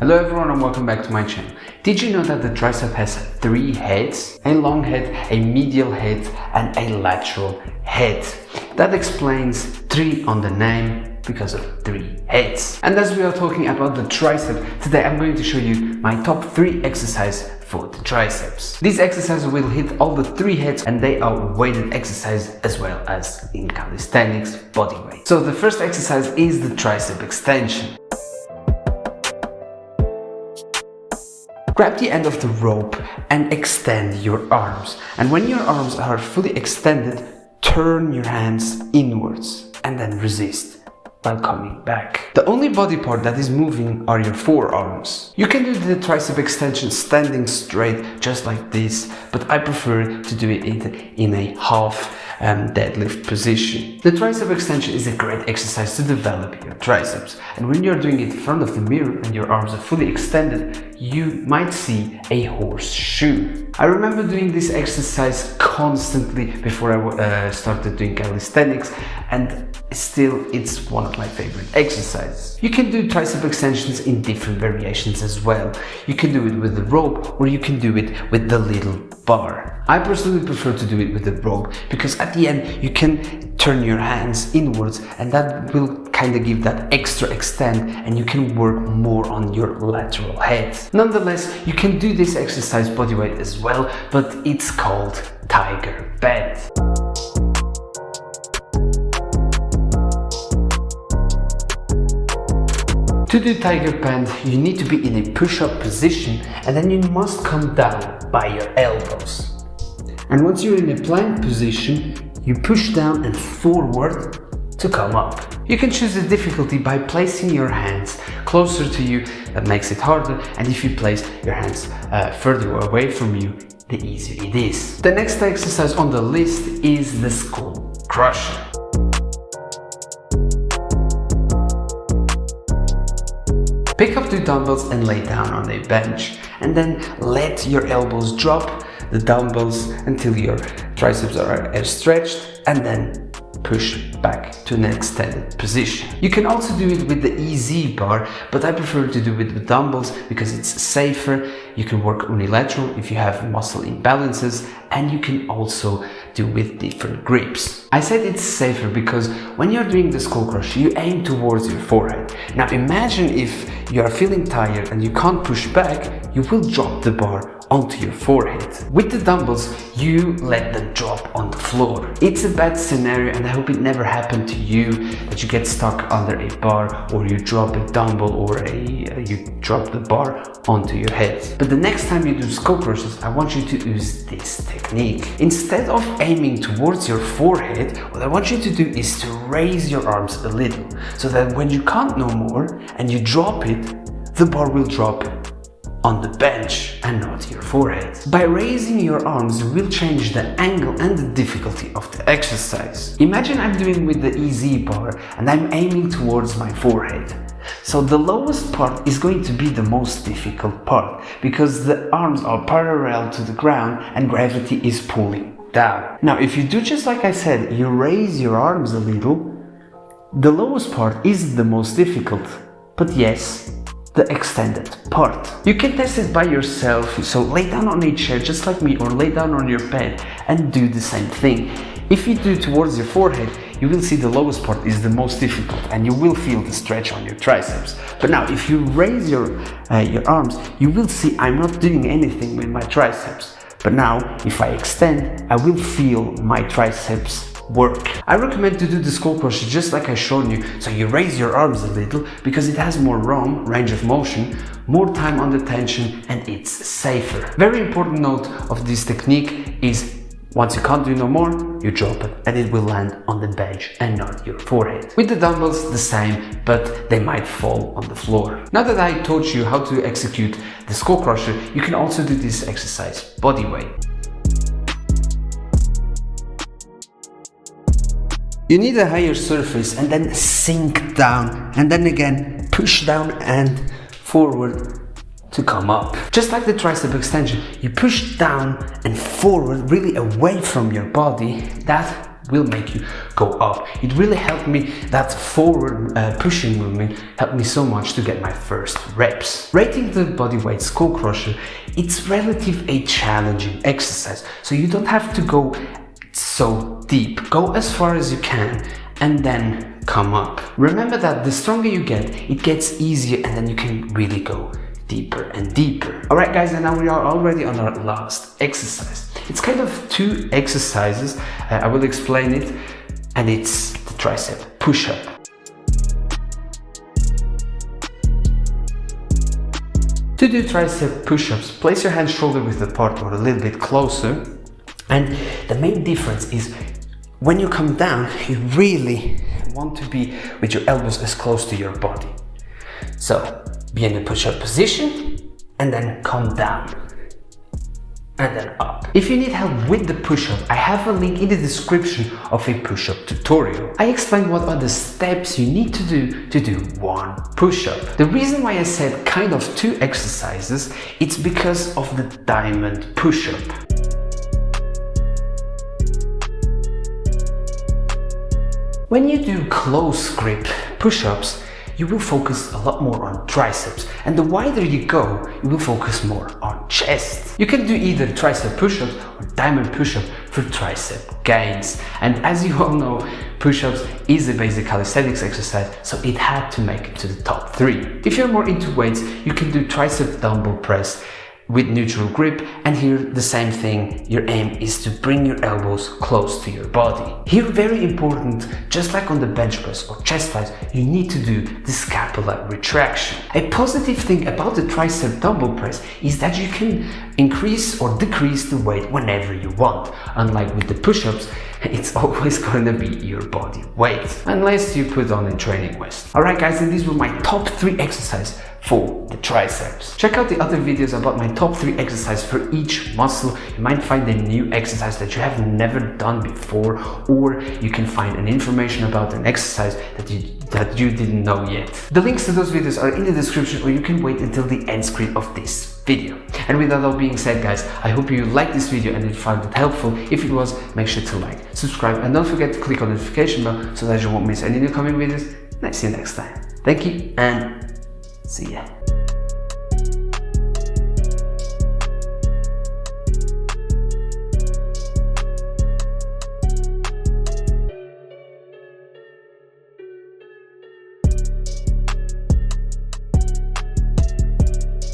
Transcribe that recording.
Hello everyone and welcome back to my channel. Did you know that the tricep has 3 heads? A long head, a medial head and a lateral head. That explains 3 on the name because of 3 heads. And as we are talking about the tricep, today I'm going to show you my top 3 exercises for the triceps. These exercises will hit all the 3 heads and they are weighted exercises as well as in calisthenics bodyweight. So the first exercise is the tricep extension. Grab the end of the rope and extend your arms. And when your arms are fully extended, turn your hands inwards and then resist while coming back. The only body part that is moving are your forearms. You can do the tricep extension standing straight just like this, but I prefer to do it in a half deadlift position. The tricep extension is a great exercise to develop your triceps, and when you're doing it in front of the mirror and your arms are fully extended, you might see a horseshoe. I remember doing this exercise constantly before I started doing calisthenics, and still it's one of my favorite exercises. You can do tricep extensions in different variations as well. You can do it with the rope or you can do it with the little bar. I personally prefer to do it with the rope because at the end you can turn your hands inwards and that will kind of give that extra extent and you can work more on your lateral head. Nonetheless, you can do this exercise bodyweight as well, but it's called tiger bend. To do tiger bend, you need to be in a push-up position and then you must come down by your elbows. And once you're in a plank position, you push down and forward to come up. You can choose the difficulty by placing your hands closer to you, that makes it harder, and if you place your hands further away from you, the easier it is. The next exercise on the list is the skull crusher. Pick up 2 dumbbells and lay down on a bench, and then let your elbows drop the dumbbells until your triceps are stretched, and then push back to an extended position. You can also do it with the EZ bar, but I prefer to do it with dumbbells because it's safer. You can work unilateral if you have muscle imbalances, and you can also do with different grips. I said it's safer because when you're doing the skull crush, you aim towards your forehead. Now imagine if you are feeling tired and you can't push back, you will drop the bar onto your forehead. With the dumbbells, you let them drop on the floor. It's a bad scenario and I hope it never happened to you, that you get stuck under a bar or you drop a dumbbell or you drop the bar onto your head. But the next time you do skull crushes, I want you to use this technique. Instead of aiming towards your forehead, what I want you to do is to raise your arms a little so that when you can't no more and you drop it, the bar will drop on the bench and not your forehead. By raising your arms, you will change the angle and the difficulty of the exercise. Imagine I'm doing with the EZ bar and I'm aiming towards my forehead. So the lowest part is going to be the most difficult part because the arms are parallel to the ground and gravity is pulling down. Now if you do just like I said, you raise your arms a little, the lowest part is the most difficult, but yes, the extended part. You can test it by yourself, so lay down on a chair just like me or lay down on your bed and do the same thing. If you do towards your forehead, you will see the lowest part is the most difficult and you will feel the stretch on your triceps. But now if you raise your arms, you will see I'm not doing anything with my triceps. But now if I extend, I will feel my triceps work. I recommend to do the skull crusher just like I showed you, so you raise your arms a little because it has more range of motion, more time under tension, and it's safer. Very important note of this technique is once you can't do no more, you drop it and it will land on the bench and not your forehead. With the dumbbells the same, but they might fall on the floor. Now that I taught you how to execute the skull crusher, you can also do this exercise bodyweight. You need a higher surface and then sink down and then again push down and forward to come up. Just like the tricep extension, you push down and forward really away from your body. That will make you go up. It really helped me, that forward pushing movement helped me so much to get my first reps. Rating the bodyweight skull crusher, it's relatively a challenging exercise, so you don't have to go so deep. Go as far as you can and then come up. Remember that the stronger you get, it gets easier, and then you can really go deeper and deeper. Alright guys, and now we are already on our last exercise. It's kind of two exercises, I will explain it, and it's the tricep push-up. To do tricep push-ups, place your hand shoulder width apart or a little bit closer, and the main difference is when you come down, you really want to be with your elbows as close to your body. So be in a push-up position and then come down and then up. If you need help with the push-up, I have a link in the description of a push-up tutorial. I explain what are the steps you need to do one push-up. The reason why I said kind of two exercises, it's because of the diamond push-up. When you do close grip push-ups, you will focus a lot more on triceps, and the wider you go, you will focus more on chest. You can do either tricep push-ups or diamond push-up for tricep gains. And as you all know, push-ups is a basic calisthenics exercise, so it had to make it to the top 3. If you're more into weights, you can do tricep dumbbell press with neutral grip, and here the same thing. Your aim is to bring your elbows close to your body. Here, very important, just like on the bench press or chest flies, you need to do the scapula retraction. A positive thing about the tricep dumbbell press is that you can increase or decrease the weight whenever you want. Unlike with the push-ups, it's always going to be your body weight, unless you put on a training vest. Alright guys, and these were my top 3 exercises for the triceps. Check out the other videos about my top 3 exercises for each muscle. You might find a new exercise that you have never done before, or you can find an information about an exercise that you didn't know yet. The links to those videos are in the description, or you can wait until the end screen of this video. And with that all being said guys, I hope you liked this video and you found it helpful. If it was, make sure to like, subscribe, and don't forget to click on the notification bell so that you won't miss any new coming videos. And I see you next time. Thank you and see ya.